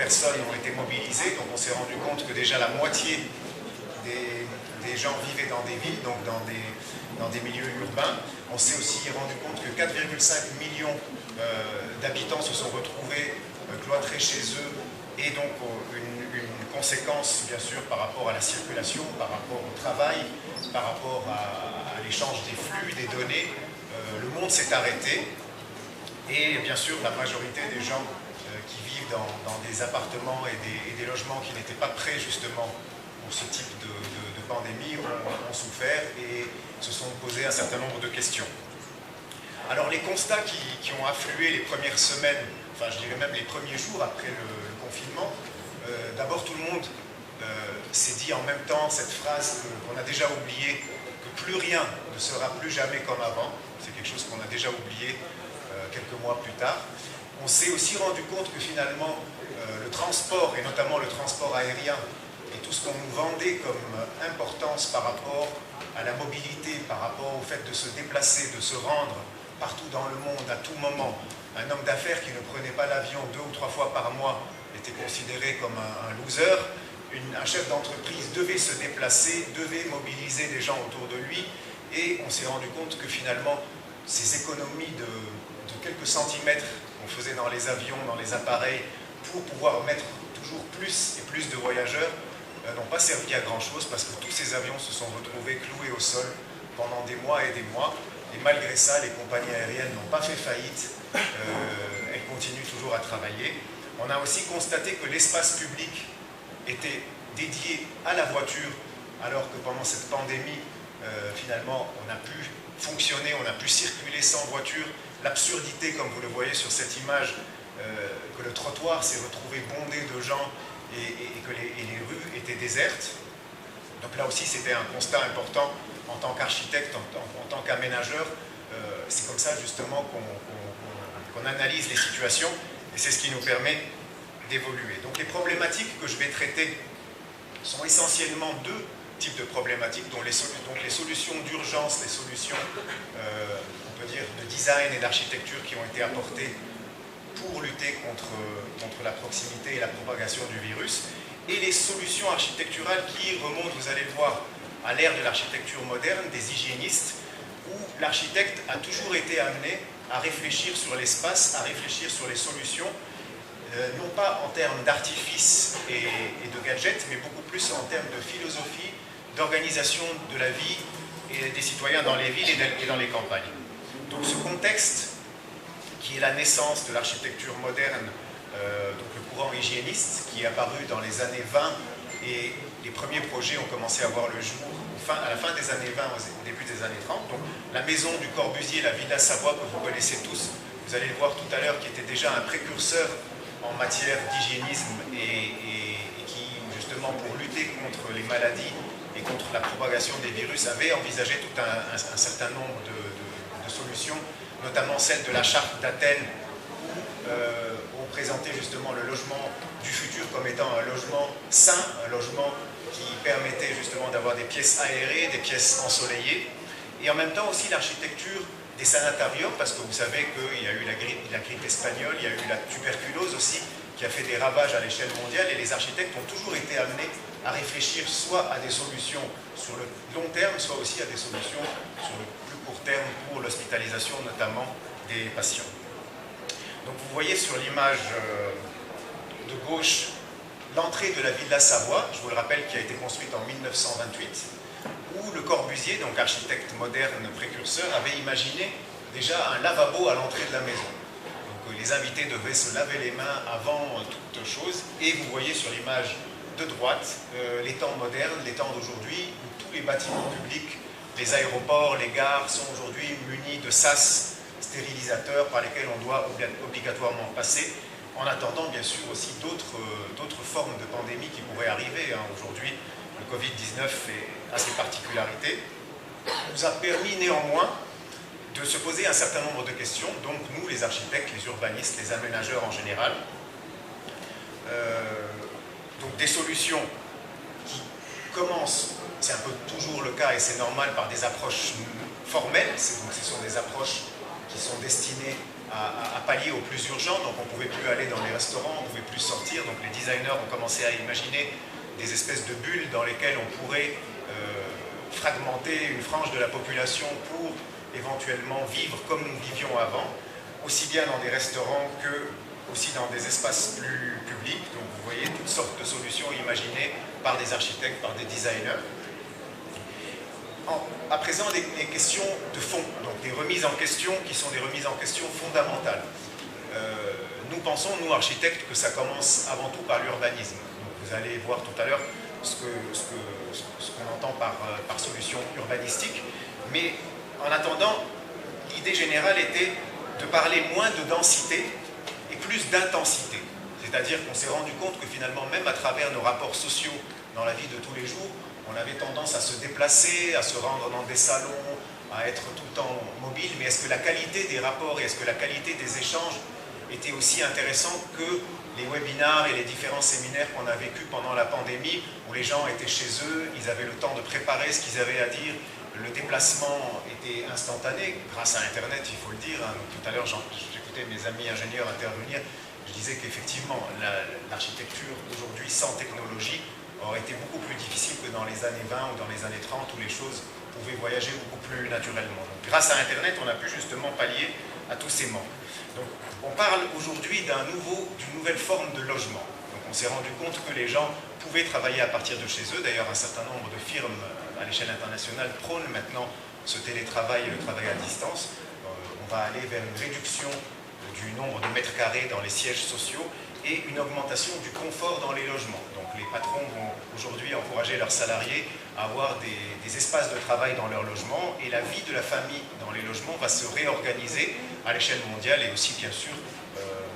personnes ont été mobilisées. Donc on s'est rendu compte que déjà la moitié des gens vivaient dans des villes, donc dans des milieux urbains. On s'est aussi rendu compte que 4,5 millions d'habitants se sont retrouvés cloîtrés chez eux, et donc une conséquence bien sûr par rapport à la circulation, par rapport au travail, par rapport à l'échange des flux, des données. Le monde s'est arrêté, et bien sûr la majorité des gens qui vivent dans des appartements et des logements qui n'étaient pas prêts justement pour ce type de pandémie ont souffert et se sont posés un certain nombre de questions. Alors les constats qui ont afflué les premières semaines, enfin je dirais même les premiers jours après le confinement, d'abord tout le monde s'est dit en même temps cette phrase qu'on a déjà oubliée, que plus rien ne sera plus jamais comme avant. C'est quelque chose qu'on a déjà oublié quelques mois plus tard. On s'est aussi rendu compte que finalement le transport, et notamment le transport aérien, et tout ce qu'on nous vendait comme importance par rapport à la mobilité, par rapport au fait de se déplacer, de se rendre partout dans le monde, à tout moment. Un homme d'affaires qui ne prenait pas l'avion 2 ou 3 fois par mois était considéré comme un loser. Un chef d'entreprise devait se déplacer, devait mobiliser des gens autour de lui, et on s'est rendu compte que finalement, ces économies de quelques centimètres qu'on faisait dans les avions, dans les appareils, pour pouvoir mettre toujours plus et plus de voyageurs, n'ont pas servi à grand chose, parce que tous ces avions se sont retrouvés cloués au sol pendant des mois et des mois, et malgré ça, les compagnies aériennes n'ont pas fait faillite, elles continuent toujours à travailler. On a aussi constaté que l'espace public était dédié à la voiture, alors que pendant cette pandémie, finalement, on a pu fonctionner, on a pu circuler sans voiture. L'absurdité, comme vous le voyez sur cette image, que le trottoir s'est retrouvé bondé de gens et que les rues étaient désertes. Donc là aussi, c'était un constat important en tant qu'architecte, en tant qu'aménageur. C'est comme ça justement qu'on analyse les situations, et c'est ce qui nous permet d'évoluer. Donc les problématiques que je vais traiter sont essentiellement deux types de problématiques, donc les solutions d'urgence, les solutions, on peut dire, de design et d'architecture qui ont été apportées pour lutter contre la proximité et la propagation du virus, et les solutions architecturales qui remontent, vous allez le voir, à l'ère de l'architecture moderne, des hygiénistes, où l'architecte a toujours été amené à réfléchir sur l'espace, à réfléchir sur les solutions, non pas en termes d'artifice et de gadgets, mais beaucoup plus en termes de philosophie, d'organisation de la vie et des citoyens dans les villes et dans les campagnes. Donc ce contexte, qui est la naissance de l'architecture moderne, donc le courant hygiéniste, qui est apparu dans les années 20, et les premiers projets ont commencé à voir le jour à la fin des années 20, au début des années 30. Donc la maison du Corbusier, la Villa Savoie, que vous connaissez tous, vous allez le voir tout à l'heure, qui était déjà un précurseur en matière d'hygiénisme et qui, justement, pour lutter contre les maladies et contre la propagation des virus, avait envisagé tout un certain nombre de solutions, notamment celle de la charte d'Athènes, où on présentait justement le logement du futur comme étant un logement sain, un logement qui permettait justement d'avoir des pièces aérées, des pièces ensoleillées, et en même temps aussi l'architecture des sanatariums, parce que vous savez qu'il y a eu la grippe espagnole, il y a eu la tuberculose aussi, qui a fait des ravages à l'échelle mondiale, et les architectes ont toujours été amenés à réfléchir soit à des solutions sur le long terme, soit aussi à des solutions sur le plus court terme pour l'hospitalisation notamment des patients. Donc vous voyez sur l'image de gauche l'entrée de la Villa Savoie, je vous le rappelle, qui a été construite en 1928, où le Corbusier, donc architecte moderne précurseur, avait imaginé déjà un lavabo à l'entrée de la maison. Donc les invités devaient se laver les mains avant toute chose, et vous voyez sur l'image de droite les temps modernes, les temps d'aujourd'hui, où tous les bâtiments publics, les aéroports, les gares sont aujourd'hui munis de sas stérilisateurs par lesquels on doit obligatoirement passer, en attendant bien sûr aussi d'autres formes de pandémie qui pourraient arriver. Aujourd'hui, le Covid-19 a ses particularités, nous a permis néanmoins de se poser un certain nombre de questions, donc nous, les architectes, les urbanistes, les aménageurs en général, donc des solutions qui commencent, c'est un peu toujours le cas et c'est normal, par des approches formelles, donc ce sont des approches qui sont destinées à pallier au plus urgent. Donc on ne pouvait plus aller dans les restaurants, on ne pouvait plus sortir. Donc les designers ont commencé à imaginer des espèces de bulles dans lesquelles on pourrait fragmenter une frange de la population pour éventuellement vivre comme nous vivions avant, aussi bien dans des restaurants que aussi dans des espaces plus publics. Donc vous voyez toutes sortes de solutions imaginées par des architectes, par des designers. À présent, des questions de fond, donc des remises en question qui sont des remises en question fondamentales. Nous pensons, nous architectes, que ça commence avant tout par l'urbanisme. Vous allez voir tout à l'heure ce qu'on entend par solution urbanistique, mais en attendant, l'idée générale était de parler moins de densité et plus d'intensité. C'est-à-dire qu'on s'est rendu compte que finalement, même à travers nos rapports sociaux dans la vie de tous les jours, on avait tendance à se déplacer, à se rendre dans des salons, à être tout le temps mobile, mais est-ce que la qualité des rapports et est-ce que la qualité des échanges était aussi intéressante que les webinars et les différents séminaires qu'on a vécus pendant la pandémie, où les gens étaient chez eux, ils avaient le temps de préparer ce qu'ils avaient à dire, le déplacement était instantané, grâce à Internet, il faut le dire. Tout à l'heure, j'écoutais mes amis ingénieurs intervenir, je disais qu'effectivement, l'architecture aujourd'hui sans technologie aurait été beaucoup plus difficile que dans les années 20 ou dans les années 30 où les choses pouvaient voyager beaucoup plus naturellement. Donc, grâce à Internet, on a pu justement pallier à tous ces manques. Donc, on parle aujourd'hui d'une nouvelle forme de logement. Donc, on s'est rendu compte que les gens pouvaient travailler à partir de chez eux. D'ailleurs, un certain nombre de firmes à l'échelle internationale prônent maintenant ce télétravail et le travail à distance. On va aller vers une réduction du nombre de mètres carrés dans les sièges sociaux et une augmentation du confort dans les logements. Donc les patrons vont aujourd'hui encourager leurs salariés à avoir des espaces de travail dans leurs logements, et la vie de la famille dans les logements va se réorganiser à l'échelle mondiale et aussi bien sûr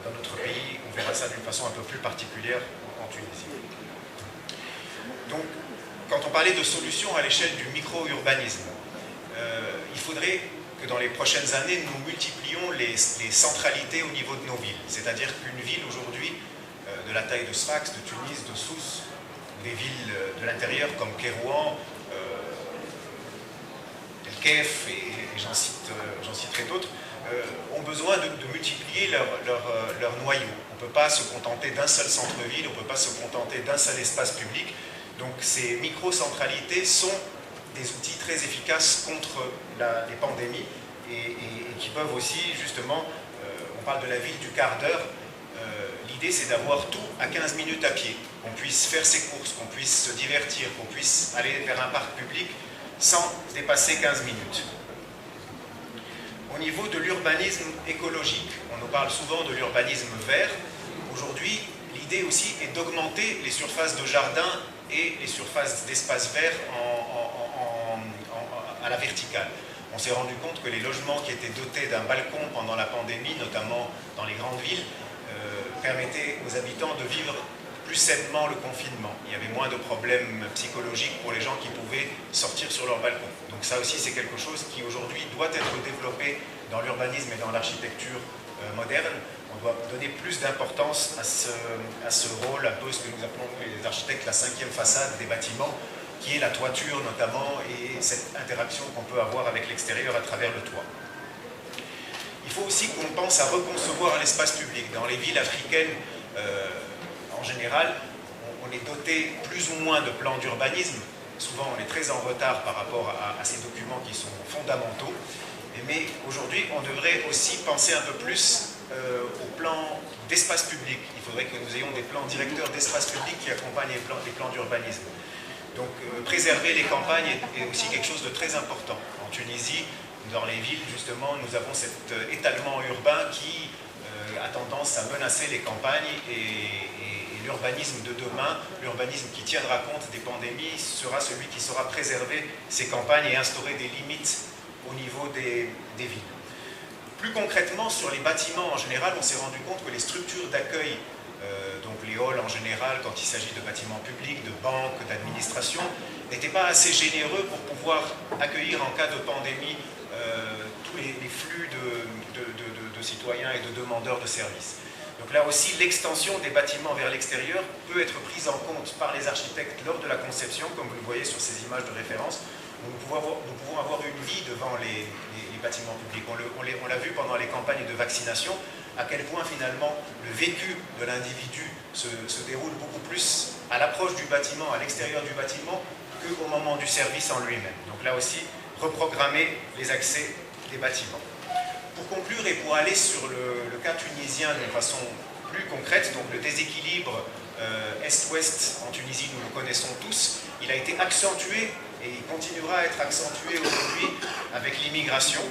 dans notre pays. On verra ça d'une façon un peu plus particulière en Tunisie. Donc quand on parlait de solutions à l'échelle du micro-urbanisme, il faudrait que dans les prochaines années, nous multiplions les centralités au niveau de nos villes. C'est-à-dire qu'une ville aujourd'hui, de la taille de Sfax, de Tunis, de Sousse, des villes de l'intérieur comme Kérouan, El Kef, et j'en citerai d'autres, ont besoin de multiplier leur noyau. On ne peut pas se contenter d'un seul centre-ville, on ne peut pas se contenter d'un seul espace public. Donc ces micro-centralités sont des outils très efficaces contre les pandémies et qui peuvent aussi, justement, on parle de la ville du quart d'heure, l'idée c'est d'avoir tout à 15 minutes à pied, qu'on puisse faire ses courses, qu'on puisse se divertir, qu'on puisse aller vers un parc public sans dépasser 15 minutes. Au niveau de l'urbanisme écologique, on nous parle souvent de l'urbanisme vert. Aujourd'hui, l'idée aussi est d'augmenter les surfaces de jardins et les surfaces d'espaces verts à la verticale. On s'est rendu compte que les logements qui étaient dotés d'un balcon pendant la pandémie, notamment dans les grandes villes, permettaient aux habitants de vivre plus sainement le confinement. Il y avait moins de problèmes psychologiques pour les gens qui pouvaient sortir sur leur balcon. Donc ça aussi, c'est quelque chose qui aujourd'hui doit être développé dans l'urbanisme et dans l'architecture moderne. On doit donner plus d'importance à ce rôle, un peu ce que nous appelons les architectes la cinquième façade des bâtiments, qui est la toiture notamment, et cette interaction qu'on peut avoir avec l'extérieur à travers le toit. Il faut aussi qu'on pense à reconcevoir l'espace public. Dans les villes africaines, en général, on est doté plus ou moins de plans d'urbanisme. Souvent, on est très en retard par rapport à ces documents qui sont fondamentaux. Mais aujourd'hui, on devrait aussi penser un peu plus au plan d'espace public. Il faudrait que nous ayons des plans directeurs d'espace public qui accompagnent les plans d'urbanisme. Donc préserver les campagnes est aussi quelque chose de très important. En Tunisie, dans les villes, justement, nous avons cet étalement urbain qui a tendance à menacer les campagnes, et l'urbanisme de demain, l'urbanisme qui tiendra compte des pandémies, sera celui qui saura préserver ces campagnes et instaurer des limites au niveau des villes. Plus concrètement, sur les bâtiments en général, on s'est rendu compte que les structures d'accueil, donc les halls en général, quand il s'agit de bâtiments publics, de banques, d'administration, n'étaient pas assez généreux pour pouvoir accueillir en cas de pandémie tous les flux de citoyens et de demandeurs de services. Donc là aussi, l'extension des bâtiments vers l'extérieur peut être prise en compte par les architectes lors de la conception, comme vous le voyez sur ces images de référence. Nous pouvons avoir une vie devant les bâtiment public. On l'a vu pendant les campagnes de vaccination, à quel point finalement le vécu de l'individu se déroule beaucoup plus à l'approche du bâtiment, à l'extérieur du bâtiment, qu'au moment du service en lui-même. Donc là aussi, reprogrammer les accès des bâtiments. Pour conclure et pour aller sur le cas tunisien d'une façon plus concrète, donc le déséquilibre Est-Ouest en Tunisie, nous le connaissons tous, il a été accentué et il continuera à être accentué aujourd'hui avec l'immigration.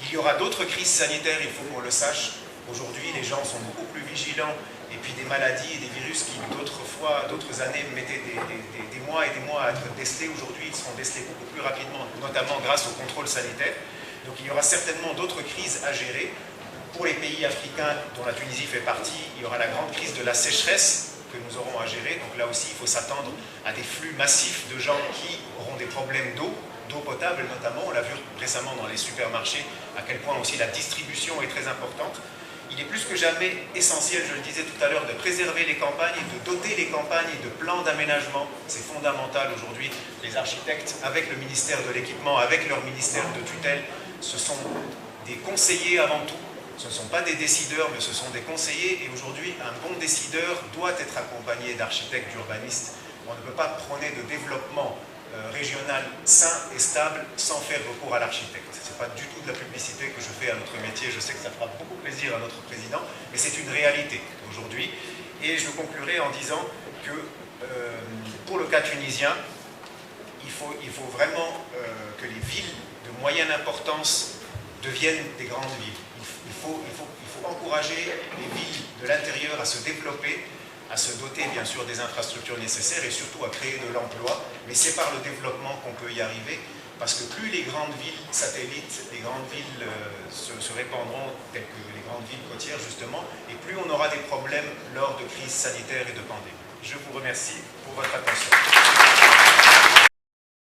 Il y aura d'autres crises sanitaires, il faut qu'on le sache. Aujourd'hui, les gens sont beaucoup plus vigilants et puis des maladies et des virus qui d'autres années mettaient des mois et des mois à être décelés, aujourd'hui ils seront décelés beaucoup plus rapidement, notamment grâce au contrôle sanitaire. Donc il y aura certainement d'autres crises à gérer. Pour les pays africains dont la Tunisie fait partie, il y aura la grande crise de la sécheresse que nous aurons à gérer. Donc là aussi, il faut s'attendre à des flux massifs de gens qui auront des problèmes d'eau potable notamment. On l'a vu récemment dans les supermarchés, à quel point aussi la distribution est très importante. Il est plus que jamais essentiel, je le disais tout à l'heure, de préserver les campagnes et de doter les campagnes de plans d'aménagement. C'est fondamental aujourd'hui. Les architectes, avec le ministère de l'Équipement, avec leur ministère de tutelle, ce sont des conseillers avant tout. Ce ne sont pas des décideurs, mais ce sont des conseillers. Et aujourd'hui, un bon décideur doit être accompagné d'architectes, d'urbanistes. On ne peut pas prôner de développement régional sain et stable sans faire recours à l'architecte. Ce n'est pas du tout de la publicité que je fais à notre métier. Je sais que ça fera beaucoup plaisir à notre président, mais c'est une réalité aujourd'hui. Et je conclurai en disant que pour le cas tunisien, il faut vraiment que les villes de moyenne importance deviennent des grandes villes. Il faut encourager les villes de l'intérieur à se développer, à se doter bien sûr des infrastructures nécessaires et surtout à créer de l'emploi. Mais c'est par le développement qu'on peut y arriver, parce que plus les grandes villes satellites, les grandes villes se répandront, telles que les grandes villes côtières justement, et plus on aura des problèmes lors de crises sanitaires et de pandémies. Je vous remercie pour votre attention.